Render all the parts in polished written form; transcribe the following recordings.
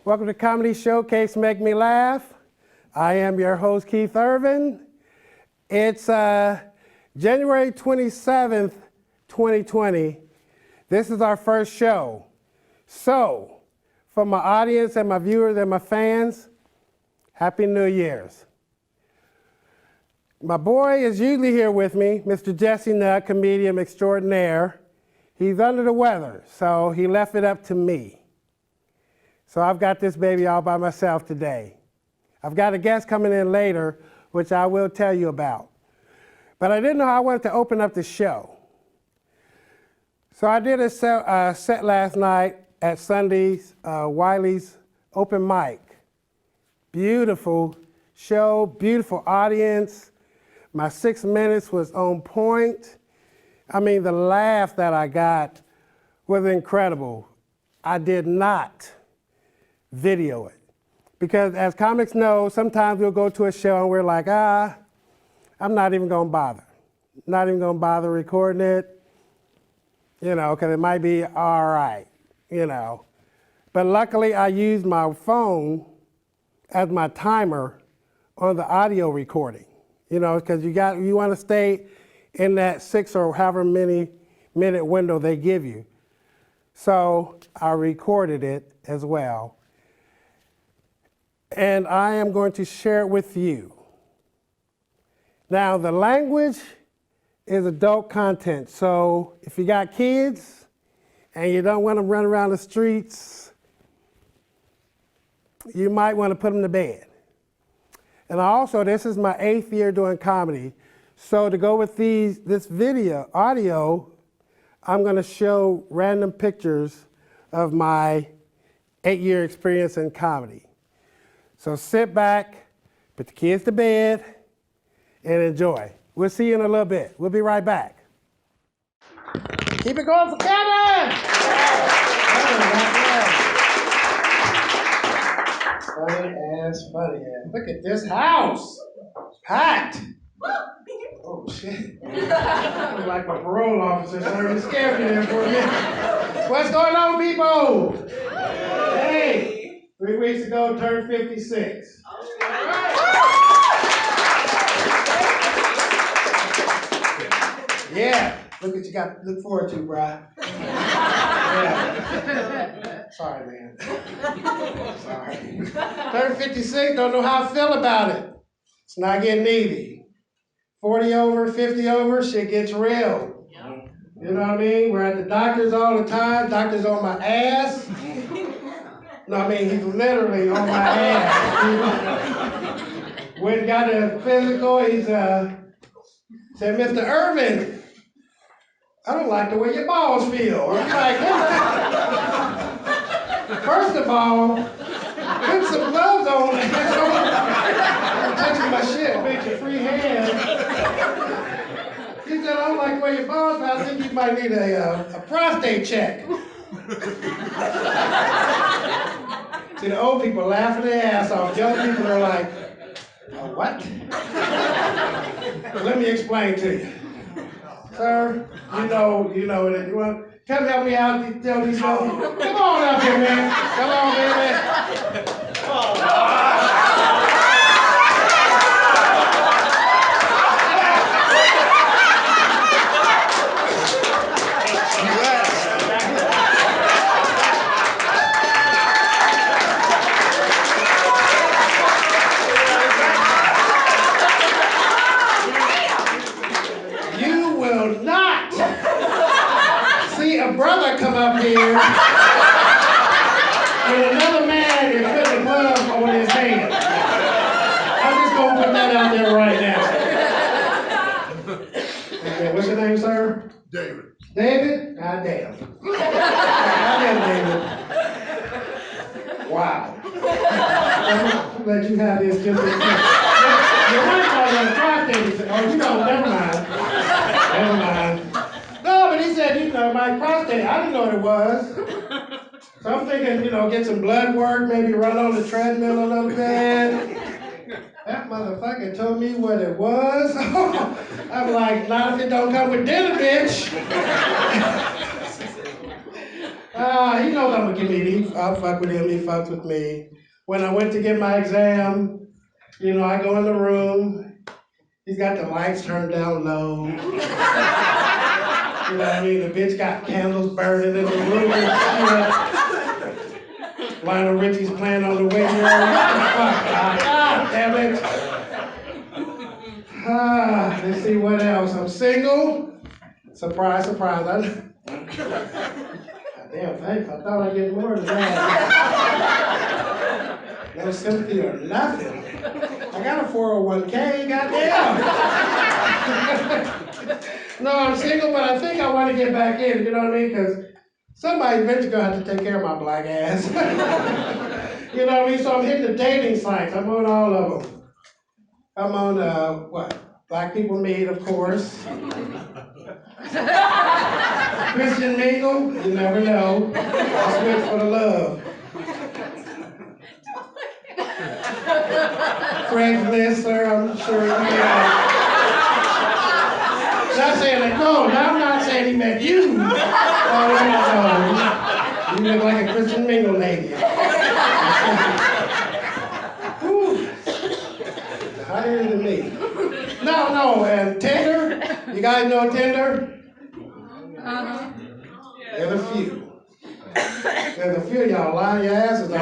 Welcome to Comedy Showcase Make Me Laugh. I am your host, Keith Irvin. It's January 27th, 2020. This is our first show. So, for my audience and my viewers and my fans, Happy New Year's. My boy is usually here with me, Mr. Jesse Nutt, comedian extraordinaire. He's under the weather, so he left it up to me. So I've got this baby all by myself today. I've got a guest coming in later, which I will tell you about. But I didn't know how I wanted to open up the show. So I did a set last night at Sunday's Wiley's open mic. Beautiful show, beautiful audience. My 6 minutes was on point. I mean, the laugh that I got was incredible. I did not video it. Because as comics know, sometimes we'll go to a show and we're like, I'm not even gonna bother. Not even gonna bother recording it, because it might be all right, But luckily I used my phone as my timer on the audio recording, because you wanna stay in that 6 or however many minute window they give you. So I recorded it as well. And I am going to share it with you. Now, the language is adult content, so if you got kids and you don't want them running around the streets, you might want to put them to bed. And also, this is my 8th year doing comedy, so to go with this audio, I'm going to show random pictures of my 8-year experience in comedy. So sit back, put the kids to bed, and enjoy. We'll see you in a little bit. We'll be right back. Keep it going for Kevin! Funny ass. Look at this house. It's packed. Oh, shit. I'm like my parole officer, sir. You scared me there for a minute. What's going on, people? Hey. 3 weeks ago, turned 56. Yeah, look what you got to look forward to, brah. Yeah. Sorry, man. Sorry. Turned 56, don't know how I feel about it. It's not getting easy. 40 over, 50 over, shit gets real. You know what I mean? We're at the doctor's all the time. Doctor's on my ass. No, I mean, he's literally on my ass. When he got a physical, he said, Mr. Irvin, I don't like the way your balls feel. I'm like, first of all, put some gloves on. I'm touching my shit, make your free hand. He said, I don't like the way your balls feel. I think you might need a prostate check. See, the old people laughing their ass off. Young people are like, what? Let me explain to you. Sir, you know that you want come help me out, tell these folks. Come on up here, man. Come on, baby. Come up here, and another man is putting a glove on his hand. I'm just gonna put that out there right now. Okay, what's your name, sir? David. David? God damn. God damn, David. Wow. I'm gonna let you have this just in case. Your wife called you a prostate. Oh, you don't, never mind. Never mind. No, but he said, my prostate, I didn't know what it was. So I'm thinking, get some blood work, maybe run on the treadmill a little bit. That motherfucker told me what it was. I'm like, not if it don't come with dinner, bitch. He knows I'm a comedian. I'll fuck with him, he fucks with me. When I went to get my exam, you know, I go in the room, he's got the lights turned down low. You know what I mean? The bitch got candles burning in the room. Lionel Richie's playing on the radio. What the fuck? God damn it. Let's see what else. I'm single. Surprise, surprise. Damn, thanks. I thought I'd get more than that. No sympathy or nothing. I got a 401k, goddamn. No, I'm single, but I think I want to get back in, you know what I mean? Because somebody eventually gonna have to take care of my black ass. You know what I mean? So I'm hitting the dating sites. I'm on all of them. I'm on, Black People Meet, of course. Christian Mingle, you never know. I'll switch for the love. Craigslist, sir, I'm sure you Not saying that, no, I'm not saying he met you. Oh, no. You look like a Christian Mingle lady. Higher than me. No, and Tinder, you guys know Tinder? There's a few. There's a few of y'all lying your asses off.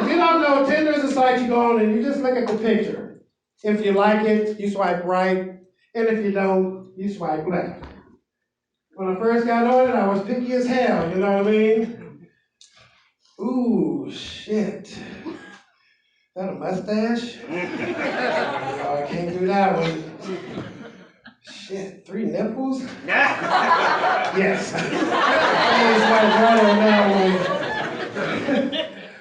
If you don't know, Tinder is a site you go on and you just look at the picture. If you like it, you swipe right, and if you don't, you swipe left. When I first got on it, I was picky as hell, you know what I mean? Ooh, shit. Is that a mustache? Oh, I can't do that one. Shit, 3 nipples? Yes.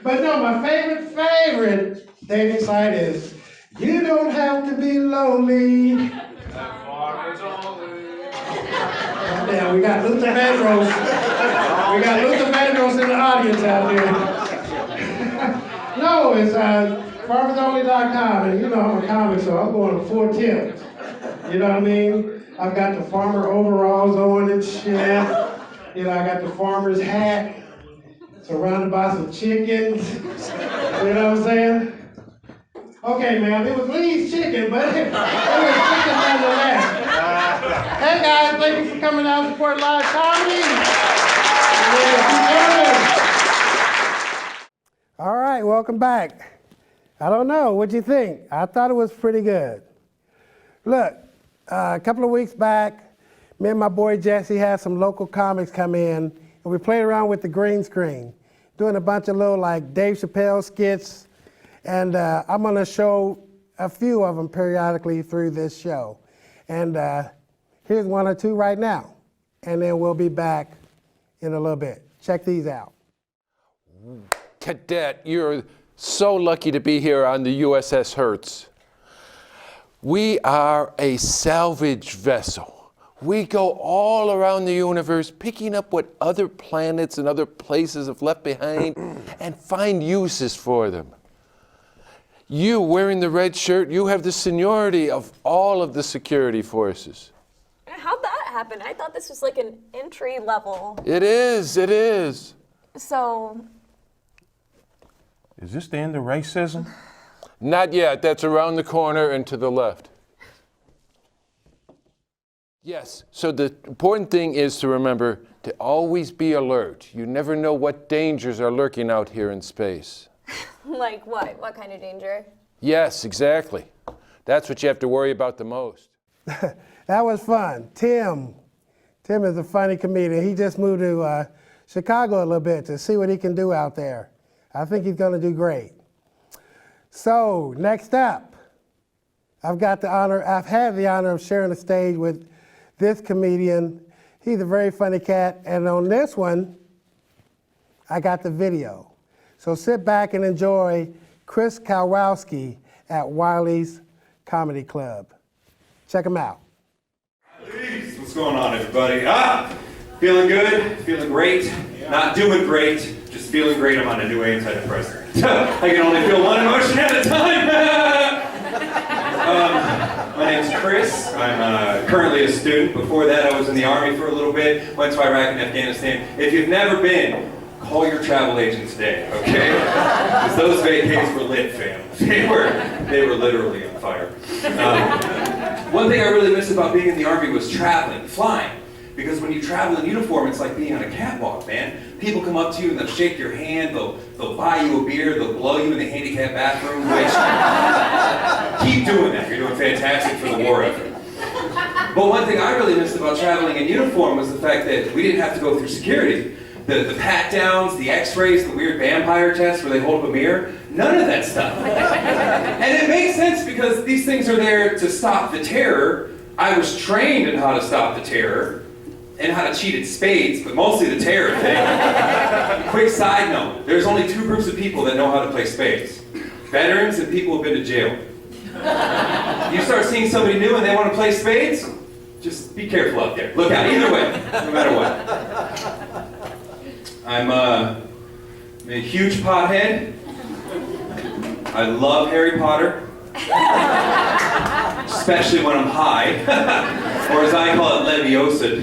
But no, my favorite dating site is You Don't Have to Be Lonely. Damn, we got Luther Vandross. We got Luther Vandross in the audience out there. No, it's farmersonly.com, and you know I'm a comic, so I'm going to 4 tips. You know what I mean? I've got the farmer overalls on and shit. You know, I got the farmer's hat, surrounded by some chickens. You know what I'm saying? Okay, man, it was Lee's chicken, but it was chicken nonetheless. Hey guys, thank you for coming out and support live comedy. All right, welcome back. I don't know, what'd you think? I thought it was pretty good. Look, a couple of weeks back, me and my boy Jesse had some local comics come in, and we played around with the green screen, doing a bunch of little like Dave Chappelle skits, and I'm gonna show a few of them periodically through this show. And here's 1 or 2 right now, and then we'll be back in a little bit. Check these out. Cadet, you're so lucky to be here on the USS Hertz. We are a salvage vessel. We go all around the universe picking up what other planets and other places have left behind and find uses for them. You, wearing the red shirt, you have the seniority of all of the security forces. How'd that happen? I thought this was like an entry level. It is. So... Is this the end of racism? Not yet. That's around the corner and to the left. Yes, so the important thing is to remember to always be alert. You never know what dangers are lurking out here in space. Like what? What kind of danger? Yes, exactly. That's what you have to worry about the most. That was fun. Tim is a funny comedian. He just moved to Chicago a little bit to see what he can do out there. I think he's going to do great. So next up, I've had the honor of sharing the stage with this comedian. He's a very funny cat, and on this one, I got the video. So sit back and enjoy Chris Karwoski at Wiley's Comedy Club. Check him out. What's going on, everybody? Feeling good, feeling great, not doing great, just feeling great. I'm on a new antidepressant. I can only feel one emotion at a time. My name's Chris. I'm currently a student. Before that, I was in the Army for a little bit, went to Iraq and Afghanistan. If you've never been, call your travel agent today, okay? Because those vacays were lit, fam. They were literally on fire. One thing I really missed about being in the Army was traveling, flying. Because when you travel in uniform, it's like being on a catwalk, man. People come up to you and they'll shake your hand, they'll buy you a beer, they'll blow you in the handicapped bathroom, which, keep doing that. You're doing fantastic for the war effort. But one thing I really missed about traveling in uniform was the fact that we didn't have to go through security. The pat-downs, the x-rays, the weird vampire tests where they hold up a mirror, none of that stuff. And it makes sense because these things are there to stop the terror. I was trained in how to stop the terror and how to cheat at spades, but mostly the terror thing. Quick side note, there's only two groups of people that know how to play spades. Veterans and people who've been to jail. You start seeing somebody new and they want to play spades, just be careful out there. Look out, either way, no matter what. I'm a huge pothead. I love Harry Potter. Especially when I'm high. Or as I call it, Leviosa.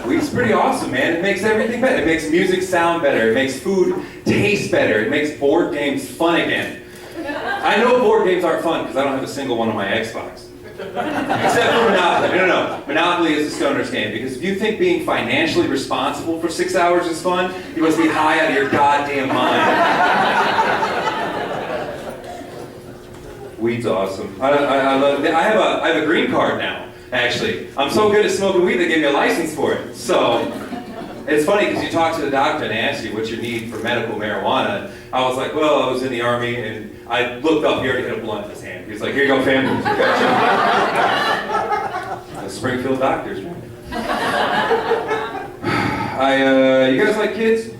Weed's pretty awesome, man. It makes everything better. It makes music sound better. It makes food taste better. It makes board games fun again. I know board games aren't fun because I don't have a single one on my Xbox. Except for Monopoly. No. Monopoly is a stoner's game because if you think being financially responsible for 6 hours is fun, you must be high out of your goddamn mind. Weed's awesome. I love it. I have a green card now, actually. I'm so good at smoking weed, they gave me a license for it. So, it's funny because you talk to the doctor and they ask you what's your need for medical marijuana. I was like, well, I was in the Army and I looked up, he already had a blunt in his hand. He was like, here you go, family. The Springfield doctors, man. You guys like kids?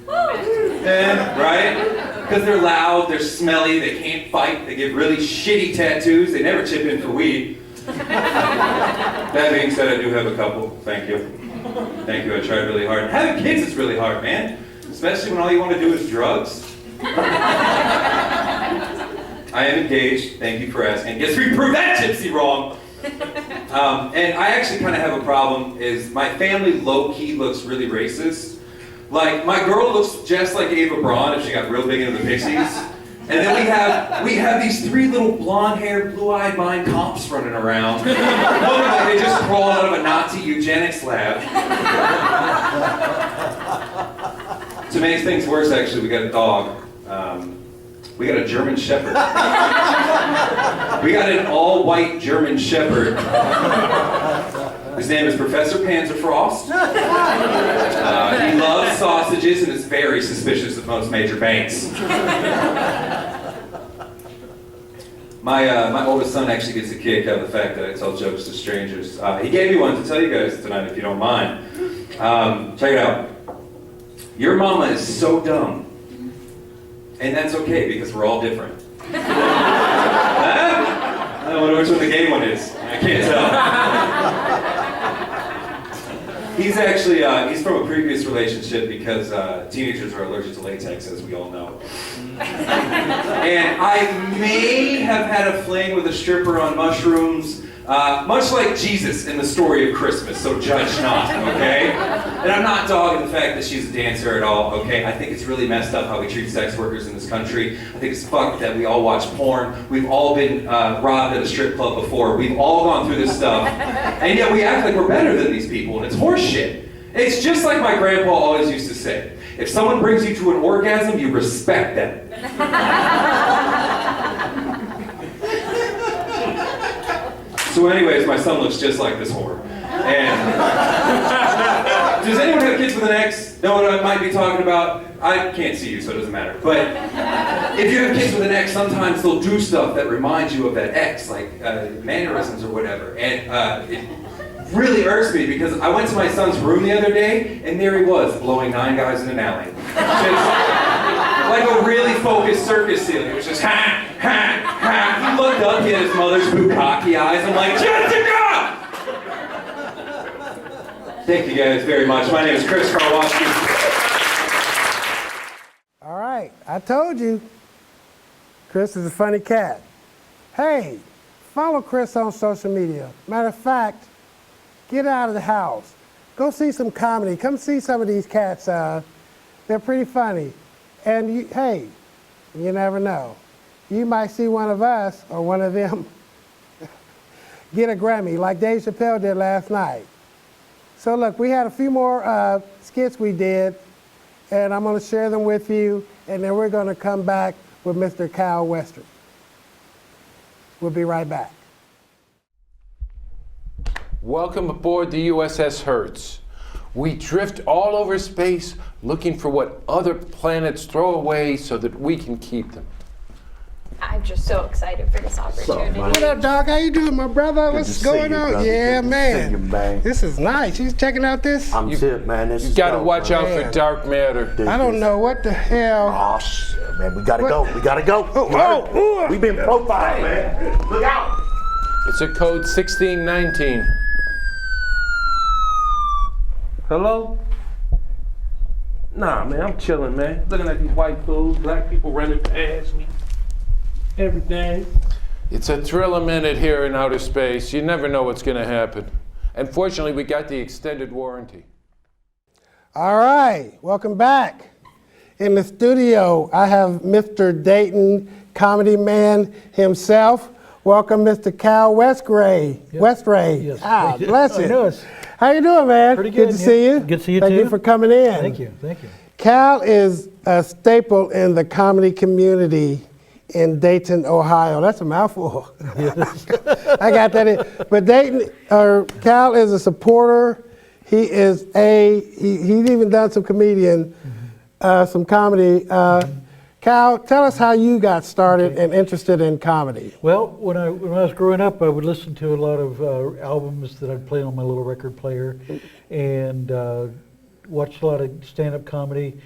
Yeah, right? Because they're loud, they're smelly, they can't fight, they get really shitty tattoos, they never chip in for weed. That being said, I do have a couple. Thank you. Thank you, I tried really hard. Having kids is really hard, man. Especially when all you want to do is drugs. I am engaged, thank you for asking. Guess we proved that gypsy wrong. And I actually kind of have a problem, is my family low-key looks really racist. Like, my girl looks just like Ava Braun if she got real big into the Pixies. And then we have these three little blonde-haired, blue-eyed Mein Kampfs running around. Looking like they just crawled out of a Nazi eugenics lab. To make things worse, actually, we got a dog. We got a German Shepherd. We got an all-white German Shepherd. His name is Professor Panzerfrost. He loves sausages and is very suspicious of most major banks. My oldest son actually gets a kick out of the fact that I tell jokes to strangers. He gave me one to tell you guys tonight, if you don't mind. Check it out. Your mama is so dumb. And that's okay, because we're all different. I wonder which one the gay one is. I can't tell. He's actually, he's from a previous relationship because teenagers are allergic to latex, as we all know. And I may have had a fling with a stripper on mushrooms, much like Jesus in the story of Christmas, so judge not, okay? And I'm not dogging the fact that she's a dancer at all, okay? I think it's really messed up how we treat sex workers in this country. I think it's fucked that we all watch porn. We've all been robbed at a strip club before. We've all gone through this stuff. And yet we act like we're better than these people, and it's horse shit. It's just like my grandpa always used to say. If someone brings you to an orgasm, you respect them. So anyways, my son looks just like this whore. And does anyone have kids with an ex? Know what I might be talking about? I can't see you, so it doesn't matter. But if you have kids with an ex, sometimes they'll do stuff that reminds you of that ex, like mannerisms or whatever. And it really irks me because I went to my son's room the other day, and there he was, blowing 9 guys in an alley. Just like a really focused circus scene. It was just ha, ha, ha. He looked up, he had his mother's bukkake eyes. I'm like, Jessica! Thank you guys very much. My name is Chris Karwoski. All right, I told you. Chris is a funny cat. Hey, follow Chris on social media. Matter of fact, get out of the house. Go see some comedy. Come see some of these cats. They're pretty funny. And hey, you never know. You might see one of us or one of them get a Grammy like Dave Chappelle did last night. So look, we had a few more skits we did, and I'm going to share them with you, and then we're going to come back with Mr. Cal Westray. We'll be right back. Welcome aboard the USS Hertz. We drift all over space looking for what other planets throw away so that we can keep them. I'm just so excited for this opportunity. What up, dog? How you doing, my brother? What's going on? brother. Yeah, Good to man. see you, man. This is nice. You checking out this? I'm sick, man. This You is gotta dope, watch man. out for dark matter. I don't know what the hell. Oh, shit, man. We gotta go. We gotta go. oh. We've been profiled, man. Look out. It's a code 1619. Hello? Nah, man, I'm chilling, man. Looking at these white fools, black people running past me. Everything. It's a thrill a minute here in outer space. You never know what's gonna happen. And fortunately, we got the extended warranty. All right, welcome back. In the studio, I have Mr. Dayton, comedy man himself. Welcome, Mr. Cal Westray. Westray. Yes. Ah, bless you. Yes. How you doing, man? Pretty good, Good to yeah. see you. Good to see you, Thank you too. for coming in. Thank you. Thank you. Cal is a staple in the comedy community in Dayton, Ohio. That's a mouthful. I got that in. But Cal is a supporter. He is he's even done some some comedy. Cal, tell us how you got started and interested in comedy. Well, when I was growing up, I would listen to a lot of albums that I'd play on my little record player, and watched a lot of stand-up comedy.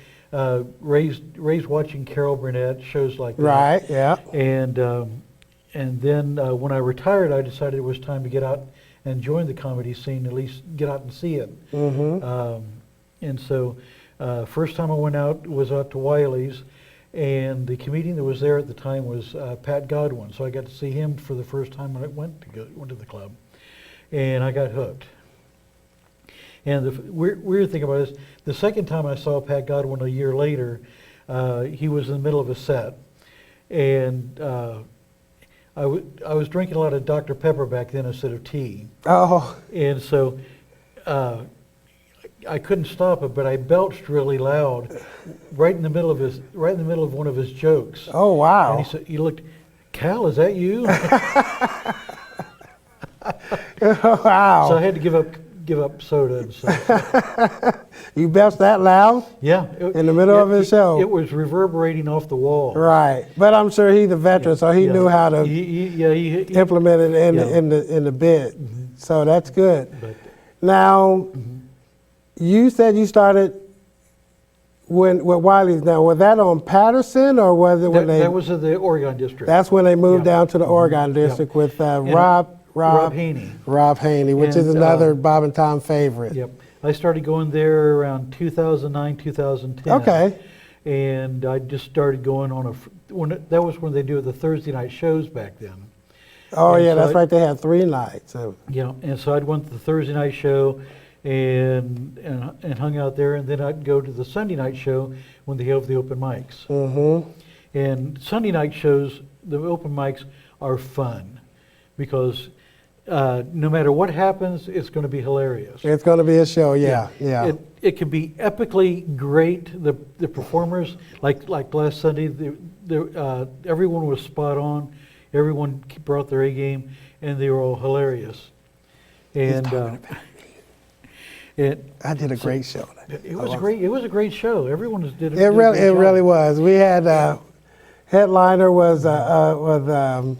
Raised watching Carol Burnett shows like that. Right. Yeah. And then when I retired, I decided it was time to get out and join the comedy scene, at least get out and see it. And so, first time I went out was out to Wiley's, and the comedian that was there at the time was Pat Godwin. So I got to see him for the first time when I went to the club, and I got hooked. And the weird thing about it is, the second time I saw Pat Godwin a year later, he was in the middle of a set, and I was drinking a lot of Dr. Pepper back then instead of tea. Oh. And so I couldn't stop it, but I belched really loud, right in the middle of one of his jokes. Oh, wow. And he looked, Cal, is that you? Wow. So I had to give up soda and stuff. You belched that loud? Yeah. In the middle of his show? It was reverberating off the wall. Right. But I'm sure he's a veteran, so he knew how to He implement it in the bit. So that's good. Now, you said you started with Wiley's now. Was that on Patterson, or was it when that was in the Oregon district. That's when they moved down to the Oregon district with Rob Haney. Rob Haney, which is another Bob and Tom favorite. Yep. I started going there around 2009, 2010. Okay. And I just started going on that was when they do the Thursday night shows back then. Oh, And yeah, so that's right. They had 3 nights. So. Yeah, and so I'd went to the Thursday night show and hung out there, and then I'd go to the Sunday night show when they have the open mics. Mm-hmm. And Sunday night shows, the open mics are fun because no matter what happens, it's going to be hilarious. It's going to be a show, yeah. It can be epically great. The performers, like last Sunday, everyone was spot on. Everyone brought their A game, and they were all hilarious. And I did a great show. It was great. It was a great show. Everyone did. It really was. We had headliner was Amber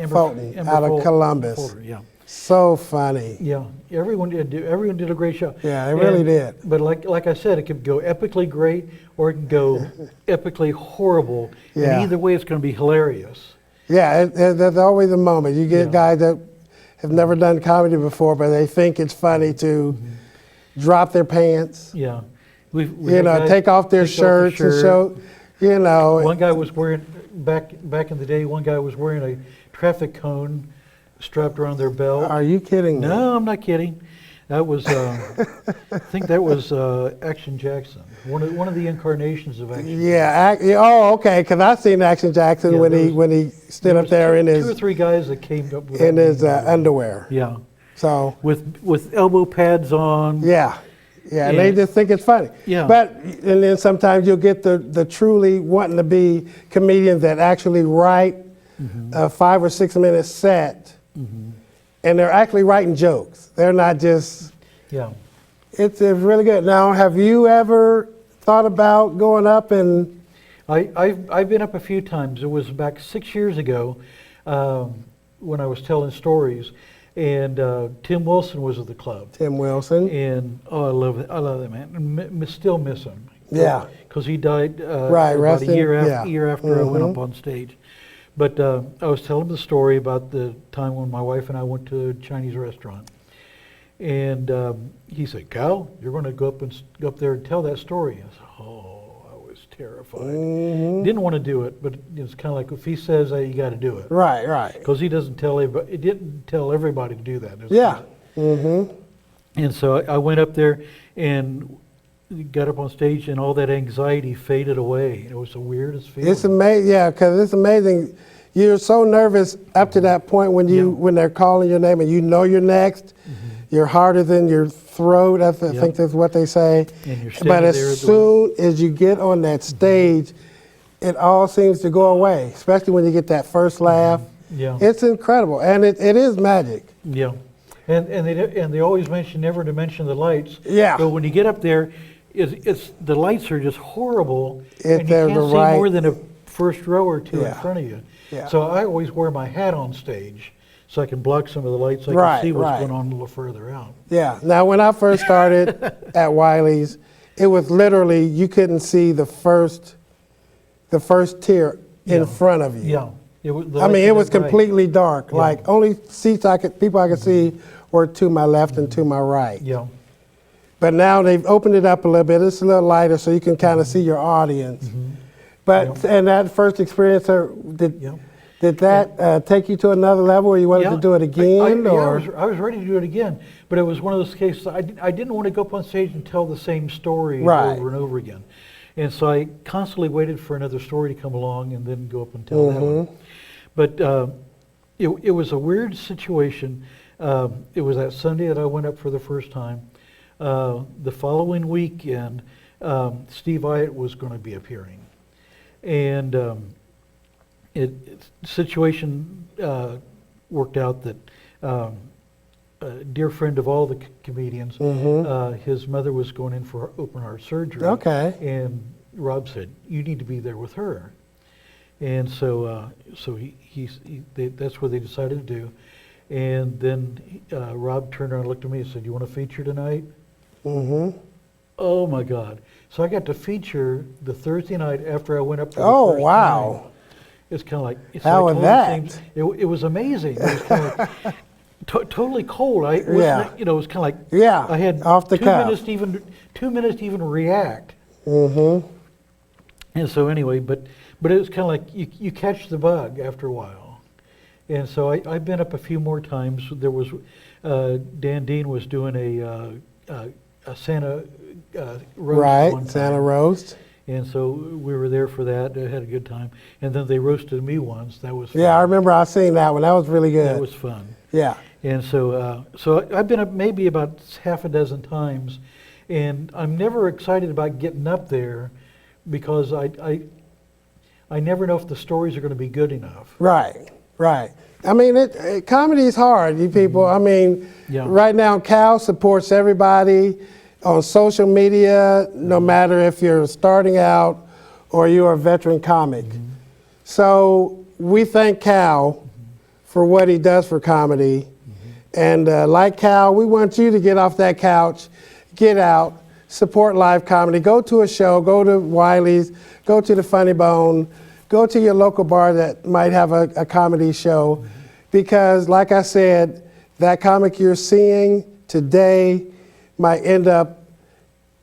Fulton out of Columbus. Fulton, yeah. So funny. Yeah, everyone did a great show. Yeah, they really did. But like I said, it could go epically great or it can go epically horrible. Yeah. And either way, it's going to be hilarious. Yeah, there's always a moment. You get guys that have never done comedy before, but they think it's funny to drop their pants. Yeah. Take off their shirts and show. One guy was back in the day, one guy was wearing a traffic cone strapped around their belt. Are you kidding me? No, I'm not kidding. That was, I think that was Action Jackson, one of the incarnations of Action. Yeah. Oh, okay. Because I seen Action Jackson Yeah, when he stood up was there in two or his three guys that came up with underwear. Yeah, So with elbow pads on. yeah, and they just think it's funny. Yeah. But and then sometimes you'll get the truly wanting to be comedians that actually write a 5 or 6 minute set, and they're actually writing jokes. They're not just. Yeah. It's really good. Now, have you ever thought about going up and? I've been up a few times. It was back 6 years ago when I was telling stories, and Tim Wilson was at the club. Tim Wilson. And I love that man. Still miss him. Yeah. Because he died Right, about rest a year, in- year after I went up on stage. But I was telling the story about the time when my wife and I went to a Chinese restaurant. And he said, "Cal, you're going to go up there and tell that story." I said, "Oh," I was terrified. Didn't want to do it, but it's kind of like if he says that, you got to do it. Right. Because he doesn't tell everybody. It didn't tell everybody to do that. Yeah. And so I went up there and got up on stage, and all that anxiety faded away. It was the weirdest feeling. It's amazing. Yeah, because it's amazing. You're so nervous up to that point when they're calling your name and you know you're next. Your heart is in your throat. I think that's what they say. And you're But standing there as soon as you get on that stage, it all seems to go away. Especially when you get that first laugh. Yeah. It's incredible, and it is magic. Yeah, and they always never to mention the lights. Yeah. But when you get up there, it's the lights are just horrible, and you they're can't the see right- more than a first row or two in Yeah. front of you. Yeah. So I always wear my hat on stage so I can block some of the lights. So I Right, can see what's right. going on a little further out. Yeah. Now, when I first started at Wiley's, it was literally you couldn't see the first tier in front of you. Yeah. It was, I mean, it was bright. completely dark. Yeah. Like only seats people I could see were to my left and to my right. Yeah. But now they've opened it up a little bit. It's a little lighter, so you can kind of see your audience. But and that first experience, did that take you to another level, or you wanted to do it again? I was ready to do it again, but it was one of those cases. I didn't want to go up on stage and tell the same story Right. over and over again, and so I constantly waited for another story to come along and then go up and tell that one. But it was a weird situation. It was that Sunday that I went up for the first time. The following weekend, Steve Wyatt was going to be appearing, and situation worked out that a dear friend of all the comedians, his mother was going in for open heart surgery. Okay. And Rob said, "You need to be there with her." And so that's what they decided to do. And then Rob turned around and looked at me and said, "You want to feature tonight?" Oh my God. So I got to feature the Thursday night after I went up for the Oh, first wow. time. It's kind of like, it's How like was all the that? same- It was amazing. It was kind of like totally cold. It was kind of like Yeah, I had off the 2 cuff. minutes to even react. And so anyway, but it was kind of like you catch the bug after a while. And so I've been up a few more times. There was Dan Dean was doing a Santa roast Right, one time. Santa roast. And so we were there for that. I had a good time. And then they roasted me once. That was fun. Yeah, I remember I seen that one. That was really good. That was fun. Yeah. And so I've been up maybe about half a dozen times, and I'm never excited about getting up there because I never know if the stories are going to be good enough. Right. I mean, comedy is hard, you people. I mean, Yeah. right now, Cal supports everybody on social media, no matter if you're starting out or you're a veteran comic. So we thank Cal for what he does for comedy. And like Cal, we want you to get off that couch, get out, support live comedy. Go to a show, go to Wiley's, go to the Funny Bone, go to your local bar that might have a comedy show. Because like I said, that comic you're seeing today might end up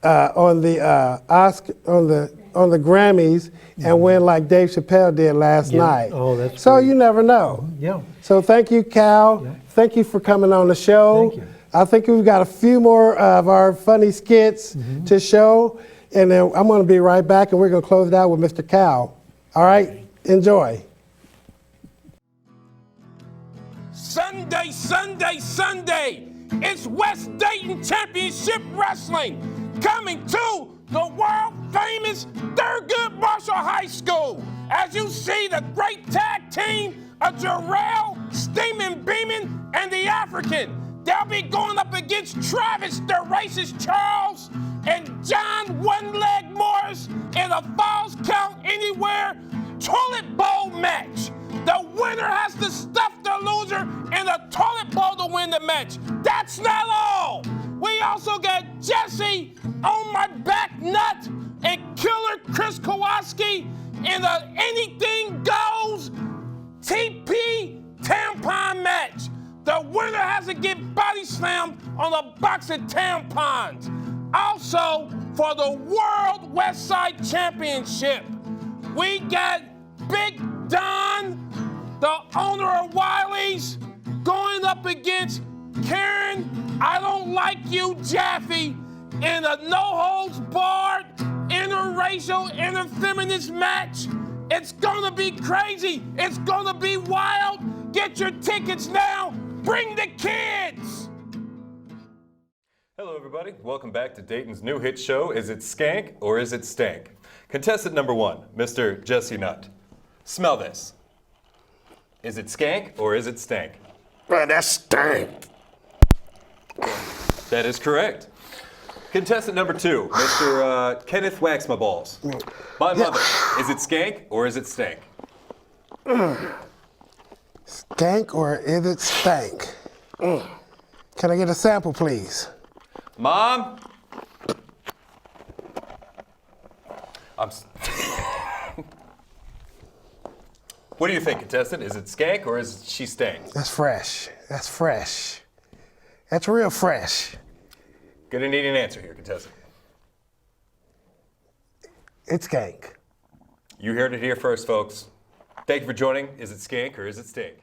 on the on the Grammys and win like Dave Chappelle did last night. Oh, that's so great. you never know. Yeah. So thank you, Cal. Yeah. Thank you for coming on the show. Thank you. I think we've got a few more of our funny skits to show, and then I'm going to be right back, and we're going to close it out with Mr. Cal. All right? Enjoy. Sunday, Sunday, Sunday. It's West Dayton Championship Wrestling coming to the world famous Thurgood Marshall High School. As you see the great tag team of Jarrell, Steamin' Beamin', and the African. They'll be going up against Travis, the racist Charles, and John One-Leg Morris in a Falls Count Anywhere toilet bowl match. The winner has to stuff the loser in a toilet bowl to win the match. That's not all. We also got Jesse on my back nut and Killer Chris Karwoski in a Anything Goes TP tampon match. The winner has to get body slammed on a box of tampons. Also, for the World West Side Championship, we got Big Don, the owner of Wiley's, going up against Karen, I Don't Like You, Jaffe, in a no-holds-barred, interracial, interfeminist match. It's gonna be crazy. It's gonna be wild. Get your tickets now. Bring the kids. Hello everybody, welcome back to Dayton's new hit show, Is It Skank or Is It Stank? Contestant number 1, Mr. Jesse Nutt. Smell this. Is it skank or is it stank? Man, that's stank. That is correct. Contestant number 2, Mr. Kenneth Wax My Balls. My mother, is it skank or is it stank? Skank or is it stank? Can I get a sample, please? Mom? What do you think, contestant? Is it skank or is she stank? That's fresh. That's fresh. That's real fresh. Gonna need an answer here, contestant. It's skank. You heard it here first, folks. Thank you for joining. Is it skank or is it stank?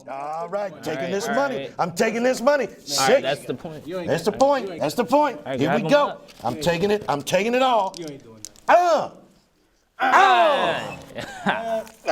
All right, taking this all money. right. I'm taking this money. All right, Sick. that's the point. That's the point. That's the point. right, Here grab we 'em go. up. I'm taking it. I'm taking it all. You ain't doing that.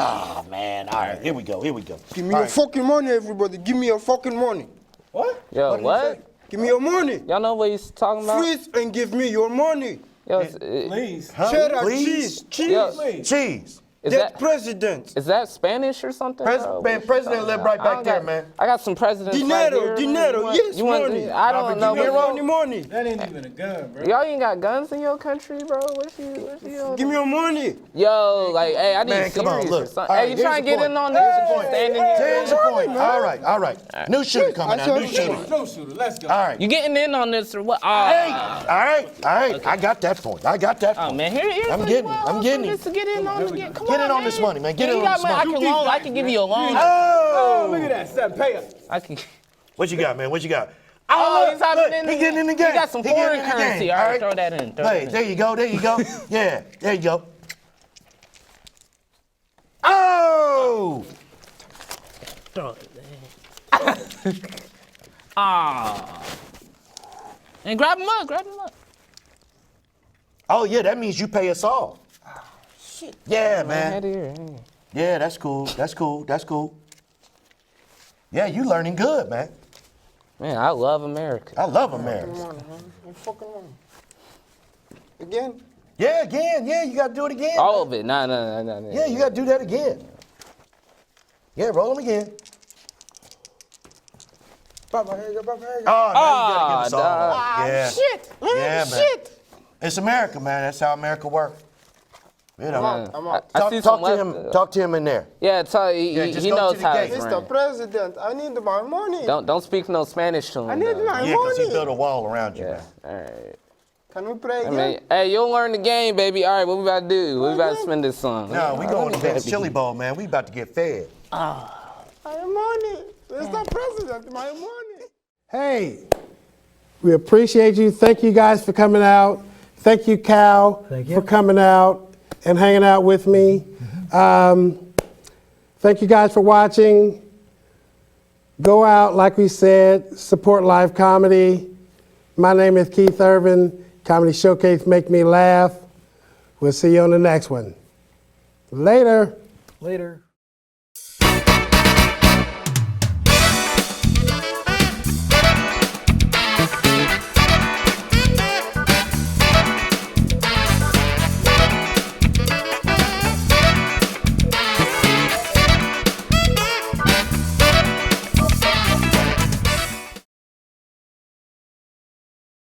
Oh man. All right. Here we go. Here we go. Give me your fucking money, everybody. Give me your fucking money. What? Yo, What? what? Give me your money. Y'all know what he's talking about? Freeze and give me your money. Yo, Please. Huh? Cheddar, Please? cheese. Yo, Cheese. is That that president. is that Spanish or something? bro? Man, What you president talking live about? right I back don't there, got- man. I got some presidents right Dinero, here. dinero, yes, You want money. I don't know. Give me what- your money. That ain't even a gun, bro. Y'all ain't got guns in your country, bro. What you Give me your money. Yo, like, hey, I need Man, come on, serious look. or something. All right, Hey, you here's trying to the get point. in on Here's this? the point. Standing here. Here's the point. All right. All right. New shooter coming out. New shooter. No shooter. Let's go. All right. You getting in on this or what? Hey. All right. All right. I got that point. I got that Oh point. man, here's I'm the- getting it. well, I'm getting it. To get in on, get, come Get on, in on man. this money, man. Get Yeah, in you on got this money. money. I can loan. I can give you a loan. Oh. Look at that. Son, pay us. I can. What you got, man? What you got? Oh, he's hopping look, in. He getting in the game. He got some He getting foreign in the currency. game. All right, throw that in. Throw Hey, that in. there you go. There you go. Yeah, there you go. Oh! Throw it. Ah. And grab him up. Grab him up. Oh yeah, that means you pay us all. Shit. Yeah, man. Head here. Yeah, that's cool. That's cool. That's cool. Yeah, you learning good, man. Man, I love America. I love America. You fucking money. Again? Yeah, again. Yeah, you gotta do it again. All of it. Nah. Yeah, you gotta do that again. Yeah, roll them again. Papa, here you go, Papa, here you go. Oh, now you gotta give us all. dog. Yeah. Shit. Yeah, man. Shit. It's America, man. That's how America works. You know. I'm out. I Talk, see talk some to left. him. Talk to him in there. Yeah, tell he, Yeah, he, just he go to knows the how gate. it's Mr. ran. President, I need my money. Don't speak no Spanish to him. I need though. my Yeah, because he money. built a wall around you, Yeah. man. All right. Can we play I again? mean, hey, you'll learn the game, baby. All right, what we about to do? What we about to spend this on? No, we going to Ben's Chili Bowl, man. We about to get fed. My money. Mr. President, my money. Hey, we appreciate you. Thank you guys for coming out. Thank you, Cal, Thank you. for coming out and hanging out with me. Thank you guys for watching. Go out, like we said, support live comedy. My name is Keith Irvin. Comedy Showcase Make Me Laugh. We'll see you on the next one. Later. Later.